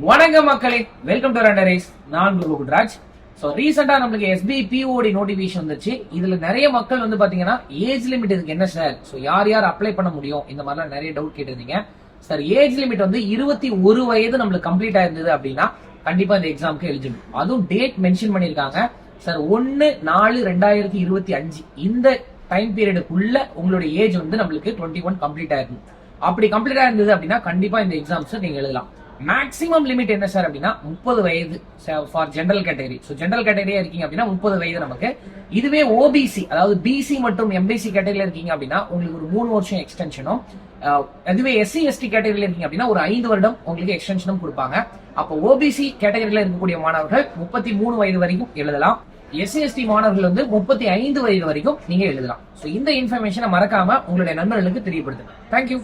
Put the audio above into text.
வணக்கம் மக்களே, welcome to ரண்டரேஸ். நான் குருகுட்ராஜ். ஸோ ரீசெண்டா நம்மளுக்கு எஸ்பி பிஓடி நோட்டிபிகேஷன் வந்துச்சு. இதுல நிறைய மக்கள் வந்து பாத்தீங்கன்னா ஏஜ் லிமிட் இதுக்கு என்ன சார், ஸோ யார் யார் அப்ளை பண்ண முடியும், இந்த மாதிரிலாம் நிறைய டவுட் கேட்டிருந்தீங்க. சார் ஏஜ் லிமிட் வந்து 21 வயது நம்மளுக்கு கம்ப்ளீட் ஆயிருந்தது அப்படின்னா கண்டிப்பா இந்த எக்ஸாமுக்கு எலிஜிபிள். அதுவும் டேட் மென்ஷன் பண்ணிருக்காங்க சார், 1/4/2025 இந்த டைம் பீரியடுக்குள்ள உங்களுடைய ஏஜ் வந்து நம்மளுக்கு 21 கம்ப்ளீட் ஆயிருக்கும். அப்படி கம்ப்ளீட் ஆயிருந்தது அப்படின்னா கண்டிப்பா இந்த எக்ஸாம்ஸ் நீங்க எழுதலாம். மேக்ஸிமம் லிமிட் என்ன சார் அப்படின்னா 30 வயது for general category. So general கேட்டகரியா இருக்கீங்க அப்படின்னா 30 வயது நமக்கு. இதுவே ஓபிசி அதாவது பிசி மற்றும் எம்பிசி கேட்டகரியில இருக்கீங்க அப்படின்னா உங்களுக்கு ஒரு 3 வருஷம் எக்ஸ்டென்ஷனும், அதுவே எஸ்சி எஸ்டி கேட்டகரியில இருக்கீங்க அப்படின்னா ஒரு 5 வருடம் உங்களுக்கு எக்ஸ்டென்ஷனும் கொடுப்பாங்க. அப்போ ஓபிசி கேட்டகரியில இருக்கக்கூடிய மாணவர்கள் 33 வயது வரைக்கும் எழுதலாம். எஸ்சி எஸ்டி மாணவர்கள் வந்து 35 வயது வரைக்கும் நீங்க எழுதலாம். ஸோ இந்த இன்ஃபர்மேஷனை மறக்காம உங்களுடைய நண்பர்களுக்கு தெரியப்படுத்துங்க. தேங்க்யூ.